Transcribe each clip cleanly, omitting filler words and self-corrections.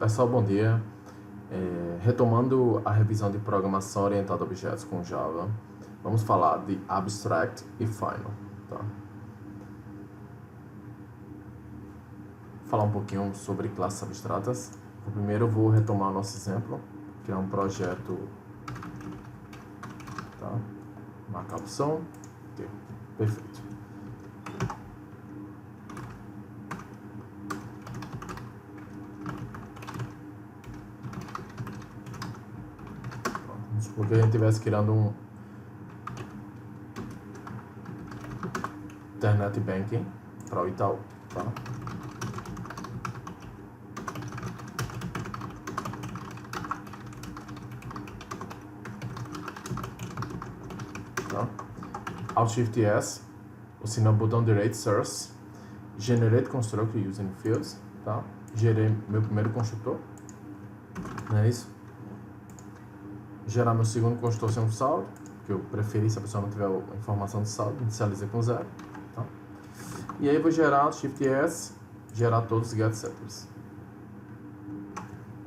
Pessoal, bom dia. Retomando a revisão de programação orientada a objetos com Java, vamos falar de Abstract e Final. Tá? Falar um pouquinho sobre classes abstratas. Primeiro eu vou retomar o nosso exemplo, criar um projeto, tá? Marcar a opção, okay. Perfeito. Vamos supor que a gente estivesse criando um Internet Banking para o Itaú, tá? Alt-Shift-S, o sinal botão direito, Source, Generate Constructor Using Fields, tá? Gerei meu primeiro construtor, não é isso? Gerar meu segundo construtor sem um saldo, que eu preferi se a pessoa não tiver a informação de saldo, inicializa com 0, tá? E aí eu vou gerar Alt-Shift-S, gerar todos os getSetters.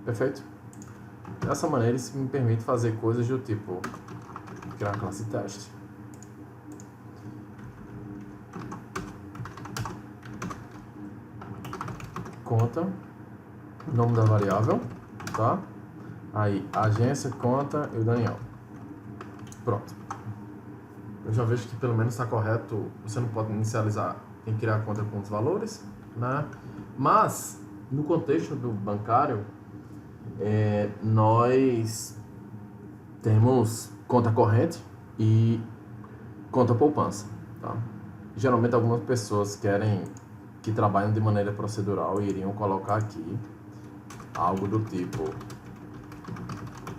Perfeito? Dessa maneira isso me permite fazer coisas do tipo criar uma classe teste, conta, nome da variável, tá? Aí, agência, conta e o Daniel. Pronto. Eu já vejo que pelo menos está correto, você não pode inicializar, tem que criar a conta com os valores, né? Mas, no contexto do bancário, nós temos conta corrente e conta poupança, tá? Geralmente algumas pessoas que trabalham de maneira procedural e iriam colocar aqui algo do tipo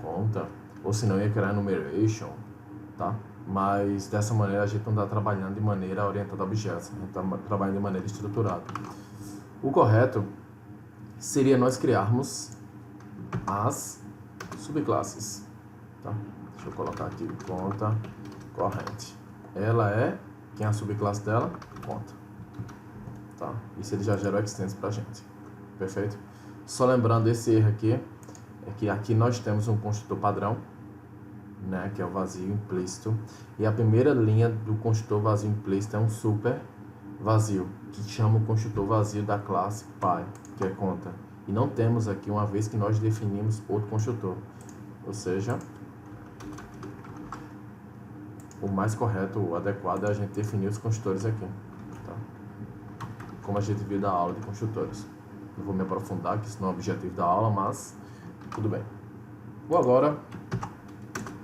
conta, ou se não ia criar enumeration, tá? Mas dessa maneira a gente não está trabalhando de maneira orientada a objetos, a gente está trabalhando de maneira estruturada. O correto seria nós criarmos as subclasses, tá? Deixa eu colocar aqui conta corrente. Ela é, quem é a subclasse dela? Conta. Tá? Isso ele já gera o extenso pra gente. Perfeito? Só lembrando, esse erro aqui é que aqui nós temos um construtor padrão, né, que é o vazio implícito, e a primeira linha do construtor vazio implícito é um super vazio, que chama o construtor vazio da classe Py, que é conta. E não temos aqui, uma vez que nós definimos outro construtor. Ou seja, o mais correto, o adequado é a gente definir os construtores aqui, tá? Como a gente viu da aula de construtores. Não vou me aprofundar, que isso não é o objetivo da aula, mas tudo bem. Vou agora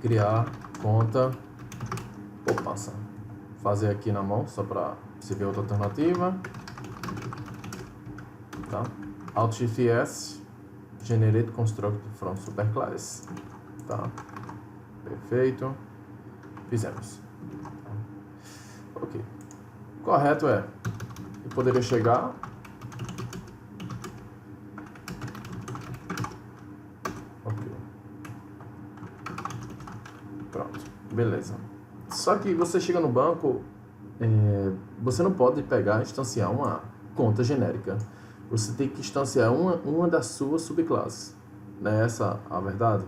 criar conta poupança. Fazer aqui na mão, só para você ver outra alternativa. Tá? Alt-Shift-S, Generate Constructor from Superclass. Tá? Perfeito. Fizemos. Ok. Correto é, eu poderia chegar pronto, beleza. Só que você chega no banco, você não pode pegar e instanciar uma conta genérica. Você tem que instanciar uma das suas subclasses. Não é essa a verdade?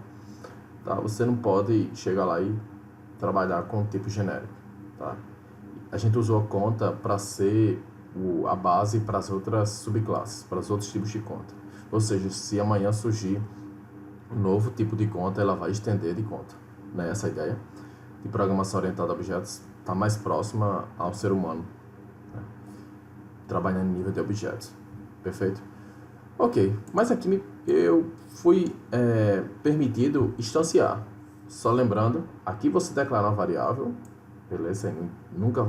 Tá? Você não pode chegar lá e trabalhar com um tipo genérico. Tá? A gente usou a conta para ser a base para as outras subclasses, para os outros tipos de conta. Ou seja, se amanhã surgir um novo tipo de conta, ela vai estender de conta. Né? Essa ideia de programação orientada a objetos está mais próxima ao ser humano, né? Trabalhando em nível de objetos. Perfeito? Ok, mas aqui eu fui permitido instanciar. Só lembrando, aqui você declara uma variável, beleza? Nunca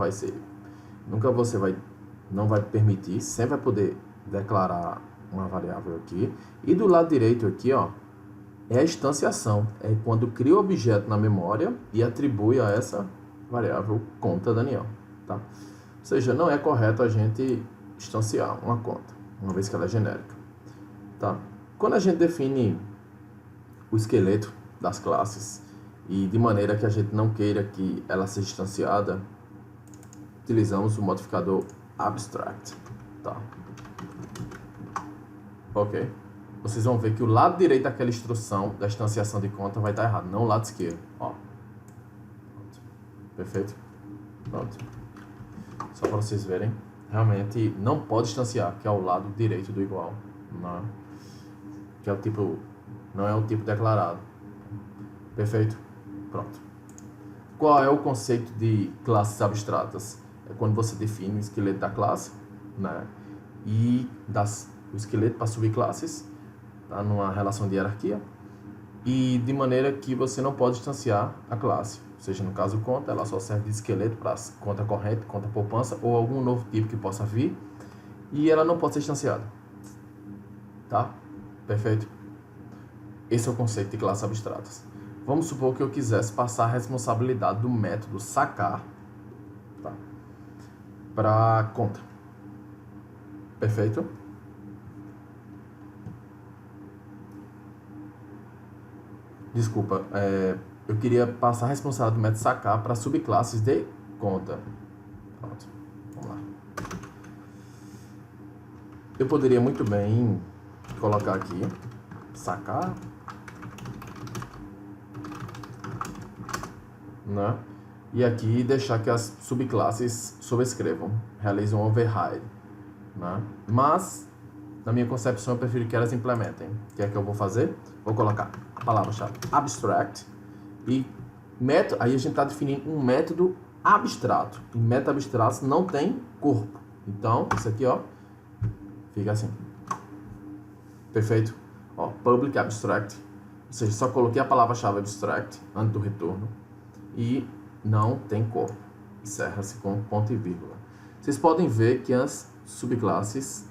não vai permitir, sempre vai poder declarar uma variável aqui. E do lado direito aqui, ó, é a instanciação, é quando cria o objeto na memória e atribui a essa variável conta Daniel, tá? Ou seja, não é correto a gente instanciar uma conta, uma vez que ela é genérica, tá? Quando a gente define o esqueleto das classes e de maneira que a gente não queira que ela seja instanciada, utilizamos o modificador abstract, tá? Ok? vocês vão ver que o lado direito daquela instrução da instanciação de conta vai estar errado, não o lado esquerdo. Ó. Pronto. Perfeito? Pronto. Só para vocês verem. Realmente não pode instanciar, que é o lado direito do igual. Não. Que é o tipo... Não é o tipo declarado. Perfeito? Pronto. Qual é o conceito de classes abstratas? É quando você define o esqueleto da classe, né? E o esqueleto para subclasses, tá? Numa relação de hierarquia. E de maneira que você não pode instanciar a classe. Ou seja, no caso conta, ela só serve de esqueleto para conta corrente, conta poupança ou algum novo tipo que possa vir. E ela não pode ser instanciada. Tá? Perfeito? Esse é o conceito de classes abstratas. Vamos supor que eu quisesse passar a responsabilidade do método sacar, tá, para conta. Perfeito? Desculpa, eu queria passar a responsabilidade do método sacar para subclasses de conta. Pronto, vamos lá. Eu poderia muito bem colocar aqui, sacar, né? E aqui deixar que as subclasses sobrescrevam, realizam um override, né? Mas, na minha concepção, eu prefiro que elas implementem. O que é que eu vou fazer? Vou colocar a palavra-chave abstract e método. Aí a gente está definindo um método abstrato. E método abstrato não tem corpo. Então, isso aqui, ó, fica assim. Perfeito? Ó, public abstract. Ou seja, só coloquei a palavra-chave abstract antes do retorno. E não tem corpo. Encerra-se com ponto e vírgula. Vocês podem ver que as subclasses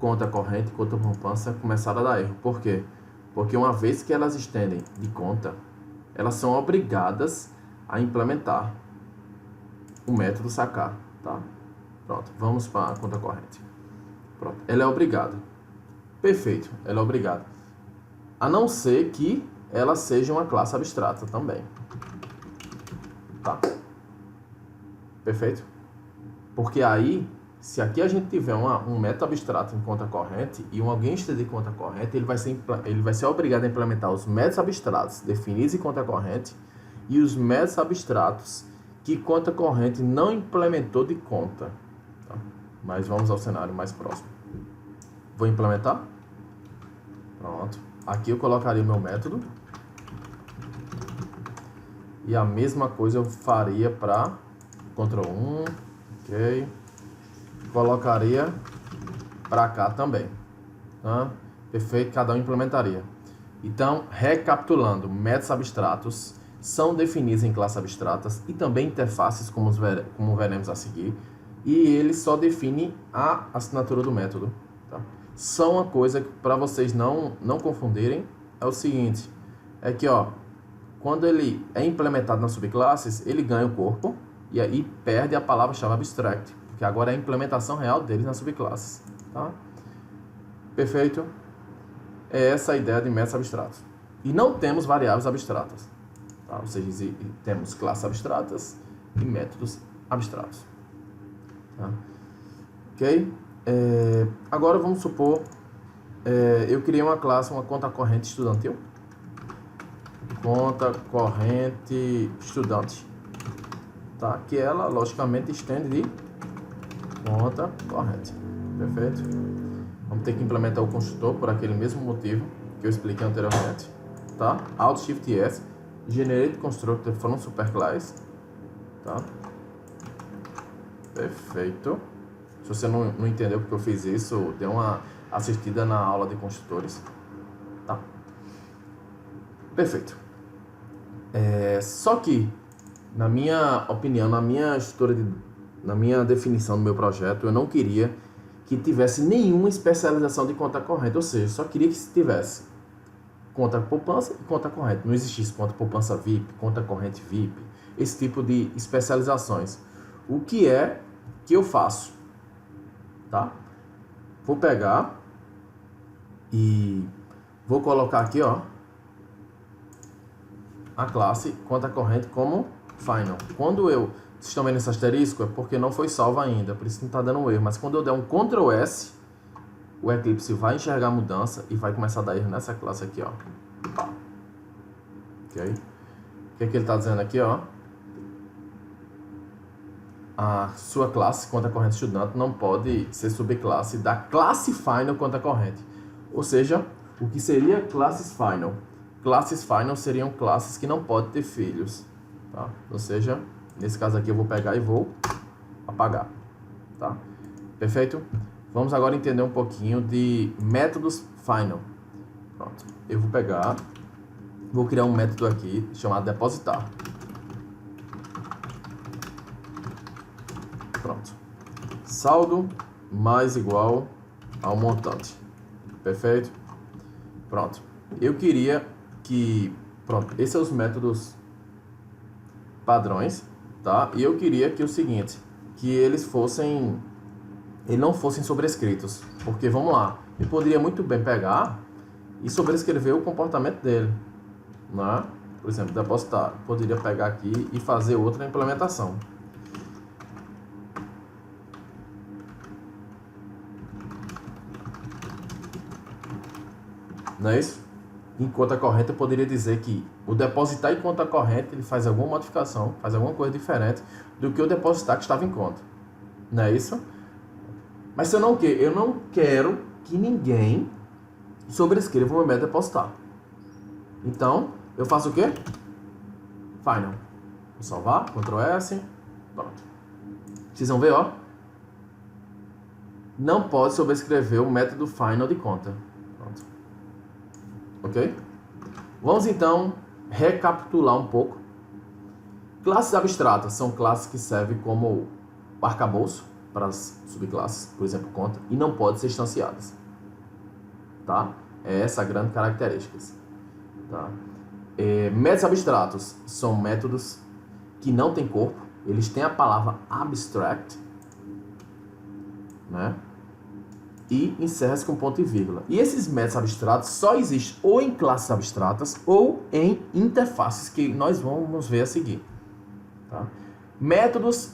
conta corrente e conta poupança começaram a dar erro. Por quê? Porque uma vez que elas estendem de conta, elas são obrigadas a implementar o método sacar, tá? Pronto, vamos para a conta corrente. Pronto, ela é obrigada. Perfeito, ela é obrigada. A não ser que ela seja uma classe abstrata também. Tá? Perfeito? Porque aí, se aqui a gente tiver um método abstrato em conta corrente e alguém estender conta corrente, ele vai ser obrigado a implementar os métodos abstratos definidos em conta corrente e os métodos abstratos que conta corrente não implementou de conta. Tá? Mas vamos ao cenário mais próximo. Vou implementar. Pronto. Aqui eu colocaria o meu método. E a mesma coisa eu faria para Ctrl 1, ok. Colocaria para cá também, tá? Perfeito, cada um implementaria. Então, recapitulando, métodos abstratos são definidos em classes abstratas e também interfaces, como veremos a seguir, e ele só define a assinatura do método, tá? Só uma coisa para vocês não confundirem é o seguinte, é que, ó, quando ele é implementado nas subclasses, ele ganha o corpo e aí perde a palavra-chave abstract, porque agora é a implementação real deles nas subclasses. Tá? Perfeito? É essa a ideia de métodos abstratos. E não temos variáveis abstratas. Tá? Ou seja, temos classes abstratas e métodos abstratos. Tá? Ok? Agora vamos supor, eu criei uma classe, uma conta corrente estudantil. Conta corrente estudante, tá? Que ela logicamente estende de conta corrente, perfeito? Vamos ter que implementar o construtor por aquele mesmo motivo que eu expliquei anteriormente, tá? Alt Shift S, generate constructor from superclass, tá? Perfeito. Se você não entendeu porque eu fiz isso, dê uma assistida na aula de construtores, tá? Perfeito. Só que, na minha opinião, na minha definição do meu projeto, eu não queria que tivesse nenhuma especialização de conta corrente, ou seja, só queria que tivesse conta poupança e conta corrente. Não existisse conta poupança VIP, conta corrente VIP, esse tipo de especializações. O que é que eu faço? Tá? Vou pegar e vou colocar aqui, ó, a classe conta corrente como final. Quando vocês estão vendo esse asterisco, é porque não foi salvo ainda, por isso não está dando um erro. Mas quando eu der um Ctrl S, o Eclipse vai enxergar a mudança e vai começar a dar erro nessa classe aqui, ó. Ok? O que é que ele está dizendo aqui, ó? A sua classe, conta corrente estudante, não pode ser subclasse da classe final conta corrente. Ou seja, o que seria classes final? Classes final seriam classes que não podem ter filhos, tá? Ou seja, nesse caso aqui eu vou pegar e vou apagar, tá? Perfeito? Vamos agora entender um pouquinho de métodos final. Pronto. Eu vou pegar, vou criar um método aqui chamado depositar. Pronto. Saldo mais igual ao montante. Perfeito? Pronto. Eu queria que... Pronto. Esses são os métodos padrões, tá? E eu queria que o seguinte, que eles não fossem sobrescritos. Porque, vamos lá, eu poderia muito bem pegar e sobrescrever o comportamento dele, né? Por exemplo, depositar. Poderia pegar aqui e fazer outra implementação. Não é isso? Em conta corrente eu poderia dizer que o depositar em conta corrente ele faz alguma modificação, faz alguma coisa diferente do que o depositar que estava em conta. Não é isso? Mas se eu não quero que ninguém sobrescreva o meu método depositar. Então, eu faço o quê? Final. Vou salvar, Ctrl S, pronto. Vocês vão ver, ó. Não pode sobrescrever o método final de conta. Pronto. Ok? Vamos então recapitular um pouco. Classes abstratas são classes que servem como arcabouço para as subclasses, por exemplo, conta, e não podem ser instanciadas. Tá? É essa a grande característica. Tá? Métodos abstratos são métodos que não têm corpo, eles têm a palavra abstract, né? E encerra-se com ponto e vírgula. E esses métodos abstratos só existem ou em classes abstratas ou em interfaces, que nós vamos ver a seguir. Tá? Métodos,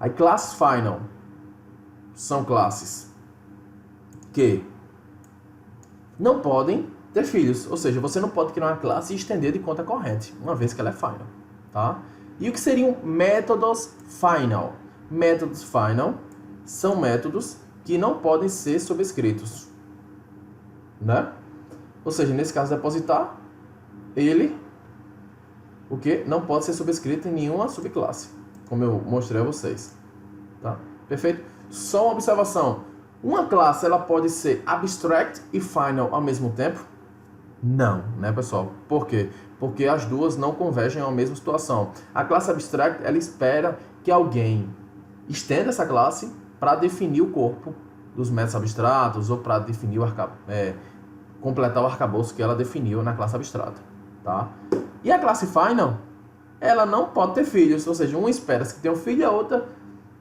aí classes final, são classes que não podem ter filhos, ou seja, você não pode criar uma classe e estender de conta corrente, uma vez que ela é final. Tá? E o que seriam métodos final? Métodos final são métodos que não podem ser sobrescritos, né? Ou seja, nesse caso, depositar, ele, o que? Não pode ser sobrescrito em nenhuma subclasse, como eu mostrei a vocês, tá? Perfeito? Só uma observação, uma classe, ela pode ser abstract e final ao mesmo tempo? Não, né, pessoal? Por quê? Porque as duas não convergem à mesma situação. A classe abstract, ela espera que alguém estenda essa classe para definir o corpo dos métodos abstratos ou para definir completar o arcabouço que ela definiu na classe abstrata, tá? E a classe final, ela não pode ter filhos, ou seja, uma espera que tenha um filho e a outra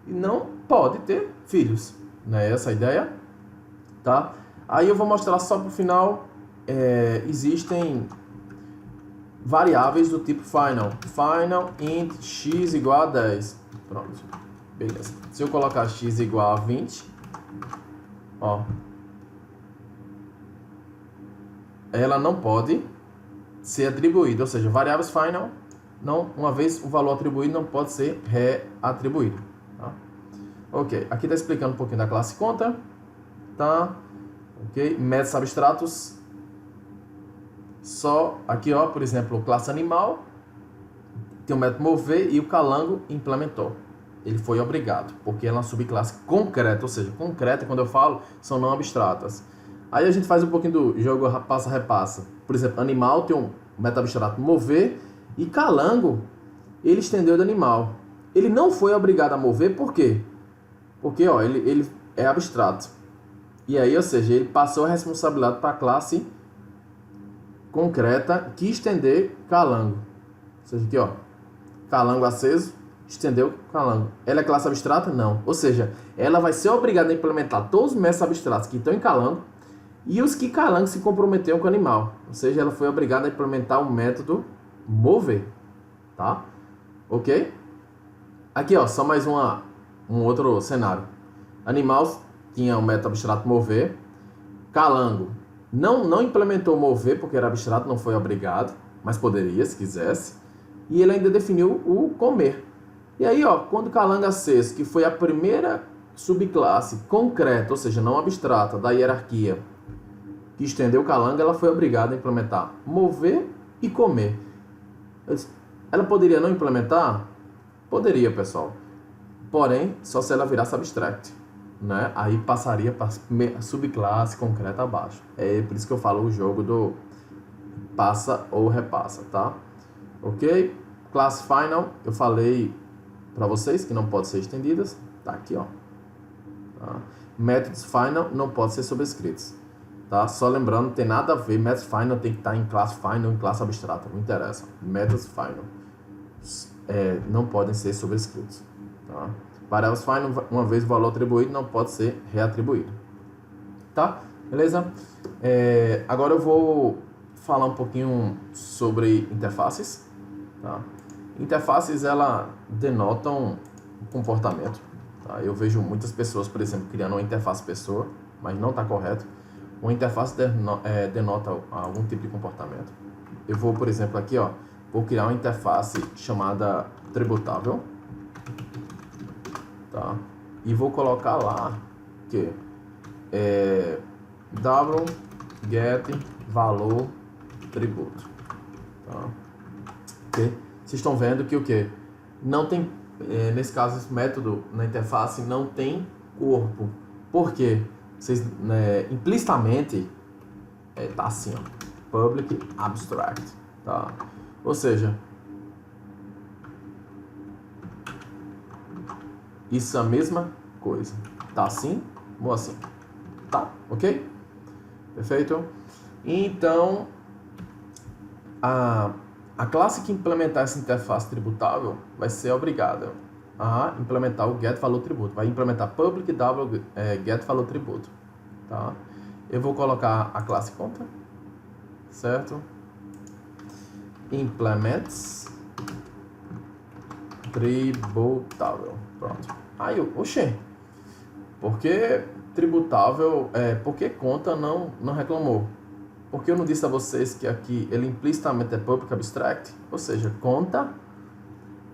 não pode ter filhos, não é essa a ideia? Tá? Aí eu vou mostrar só para o final, existem variáveis do tipo final int x igual a 10, pronto. Beleza. Se eu colocar x igual a 20, ó, ela não pode ser atribuída, ou seja, variáveis final, não, uma vez o valor atribuído não pode ser reatribuído. Tá? Ok, aqui está explicando um pouquinho da classe conta, tá? Ok, métodos abstratos, só aqui, ó, por exemplo, classe animal, tem o método mover e o Calango implementou. Ele foi obrigado, porque ela é uma subclasse concreta, ou seja, concreta, quando eu falo, são não abstratas. Aí a gente faz um pouquinho do jogo passa-repassa. Por exemplo, animal tem um método abstrato mover e Calango, ele estendeu de animal. Ele não foi obrigado a mover, por quê? Porque, ó, ele é abstrato. E aí, ou seja, ele passou a responsabilidade para a classe concreta que estender Calango. Ou seja, aqui, ó, Calango aceso, estendeu Calango. Ela é classe abstrata? Não. Ou seja, ela vai ser obrigada a implementar todos os métodos abstratos que estão em Calango e os que Calango se comprometeu com o animal. Ou seja, ela foi obrigada a implementar o método mover. Tá? Ok? Aqui, ó, só mais um outro cenário. Animal tinha o método abstrato mover Calango não implementou mover porque era abstrato, não foi obrigado, mas poderia se quisesse. E ele ainda definiu o comer. E aí, ó, quando Calango acesso, que foi a primeira subclasse concreta, ou seja, não abstrata, da hierarquia, que estendeu Calango, ela foi obrigada a implementar mover e comer. Ela poderia não implementar? Poderia, pessoal. Porém, só se ela virasse abstract, né? Aí passaria para a subclasse concreta abaixo. É por isso que eu falo o jogo do passa ou repassa, tá? Ok? Class final, eu falei para vocês que não pode ser estendidas. Tá aqui, ó. Tá? Methods final não pode ser sobrescritos. Tá? Só lembrando, não tem nada a ver. Methods final tem que estar em classe final, em classe abstrata. Não interessa. Methods final não podem ser sobrescritos. Tá? Variables final, uma vez o valor atribuído, não pode ser reatribuído. Tá? Beleza? Agora eu vou falar um pouquinho sobre interfaces. Tá? Interfaces, ela denotam o comportamento. Tá? Eu vejo muitas pessoas, por exemplo, criando uma interface pessoa, mas não está correto. Uma interface denota algum tipo de comportamento. Eu vou, por exemplo, aqui, ó, vou criar uma interface chamada tributável. Tá? E vou colocar lá que w get valor tributo. Tá? Okay? Vocês estão vendo que o que? Não tem, nesse caso, esse método na interface não tem corpo. Por quê? Vocês, implicitamente, tá assim, ó, public abstract, tá? Ou seja, isso é a mesma coisa, tá assim ou assim, tá? Ok? Perfeito? Então, a classe que implementar essa interface tributável vai ser obrigada a implementar o get valor tributo. Vai implementar public w get valor tributo. Tá? Eu vou colocar a classe conta, certo? Implements tributável. Pronto. Aí, oxê, por que tributável, por que conta não reclamou? Porque eu não disse a vocês que aqui ele implicitamente é public abstract, ou seja, conta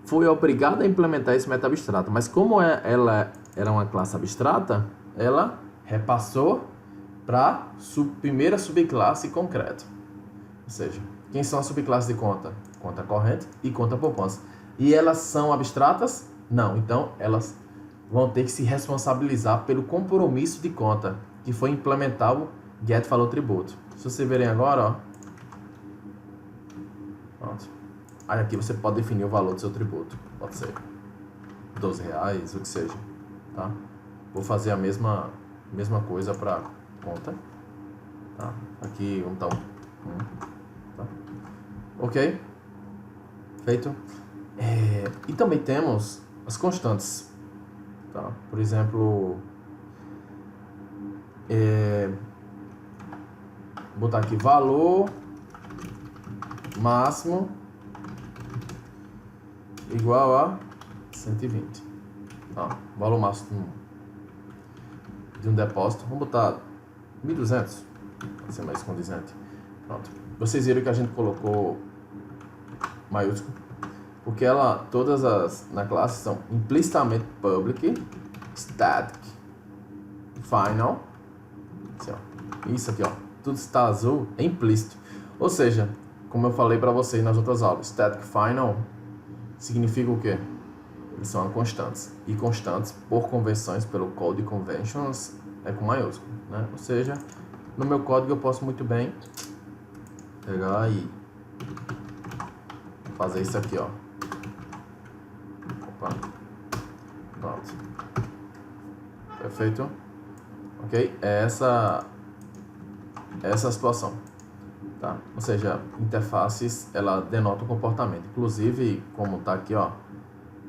foi obrigada a implementar esse meta abstrato, mas como ela era uma classe abstrata, ela repassou para primeira subclasse concreta. Ou seja, quem são as subclasses de conta? Conta corrente e conta poupança. E elas são abstratas? Não. Então, elas vão ter que se responsabilizar pelo compromisso de conta, que foi implementar o get valor tributo. Se vocês verem agora, ó. Pronto. Aí aqui você pode definir o valor do seu tributo. Pode ser R$12, o que seja. Tá? Vou fazer a mesma coisa para conta. Tá? Aqui vamos dar tá? Ok? Feito? E também temos as constantes. Tá? Por exemplo, botar aqui valor máximo igual a 120. Tá? Valor máximo de um depósito, vamos botar 1.200, para ser mais condizente. Pronto. Vocês viram que a gente colocou maiúsculo, porque todas na classe são implicitamente public, static, final. Assim, ó. Isso aqui, ó, tudo está azul, é implícito. Ou seja, como eu falei para vocês nas outras aulas, static final significa o quê? Eles são constantes. E constantes, por convenções, pelo Code Conventions, é com maiúsculo, né? Ou seja, no meu código eu posso muito bem pegar e fazer isso aqui, ó. Opa. Pronto. Perfeito? Ok? É essa a situação. Tá? Ou seja, interfaces, ela denota o comportamento. Inclusive, como tá aqui, ó,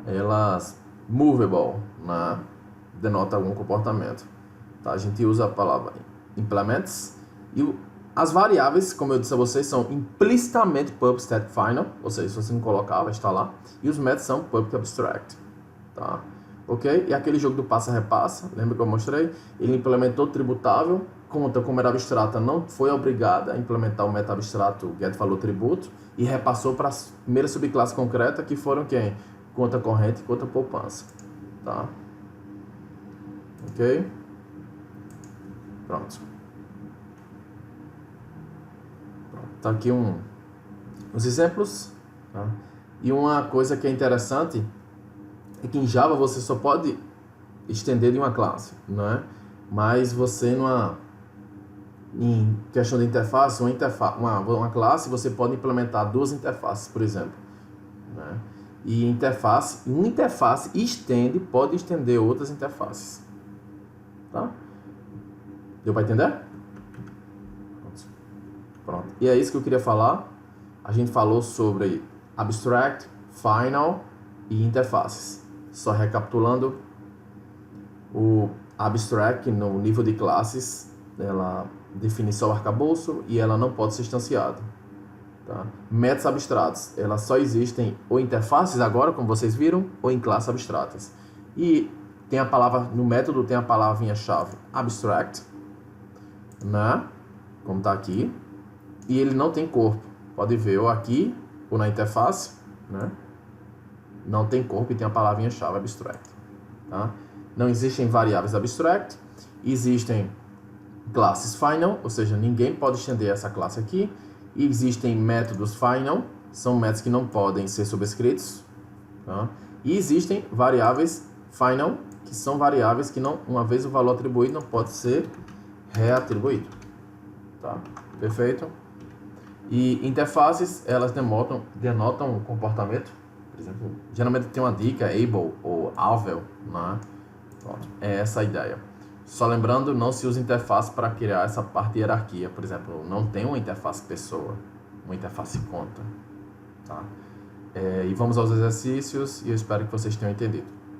elas movable, né? Denota algum comportamento. Tá? A gente usa a palavra implements e as variáveis, como eu disse a vocês, são implicitamente public static final, ou seja, se você não colocar, vai estar lá. E os métodos são public abstract. Tá? Ok? E aquele jogo do passa-repassa, lembra que eu mostrei? Ele implementou tributável, conta, como era abstrata, não foi obrigada a implementar o método abstrato getValorTributo e repassou para a primeira subclasse concreta, que foram quem? Conta corrente e conta poupança. Tá? Ok? Pronto. Tá aqui uns exemplos. Tá? E uma coisa que é interessante é que em Java você só pode estender de uma classe, não é? Mas você em questão de interface, uma classe, você pode implementar duas interfaces, por exemplo, né? E uma interface pode estender outras interfaces. Tá? Deu para entender? Pronto. E é isso que eu queria falar. A gente falou sobre abstract, final e interfaces. Só recapitulando, o abstract, no nível de classes, ela define só o arcabouço e ela não pode ser instanciada. Tá? Métodos abstratos, elas só existem ou em interfaces agora, como vocês viram, ou em classes abstratas. E tem a palavra, no método tem a palavrinha-chave abstract, né? Como está aqui. E ele não tem corpo. Pode ver ou aqui, ou na interface, né? Não tem corpo e tem a palavrinha-chave abstract. Tá? Não existem variáveis abstract. Existem classes final, ou seja, ninguém pode estender essa classe aqui. E existem métodos final, são métodos que não podem ser subscritos. Tá? E existem variáveis final, que são variáveis que, não, uma vez o valor atribuído, não pode ser reatribuído. Tá? Perfeito? E interfaces, elas denotam o comportamento. Por exemplo, geralmente tem uma dica, able ou avel, né? Pronto, é essa a ideia. Só lembrando, não se usa interface para criar essa parte de hierarquia. Por exemplo, não tem uma interface pessoa, uma interface conta. Tá? E vamos aos exercícios e eu espero que vocês tenham entendido.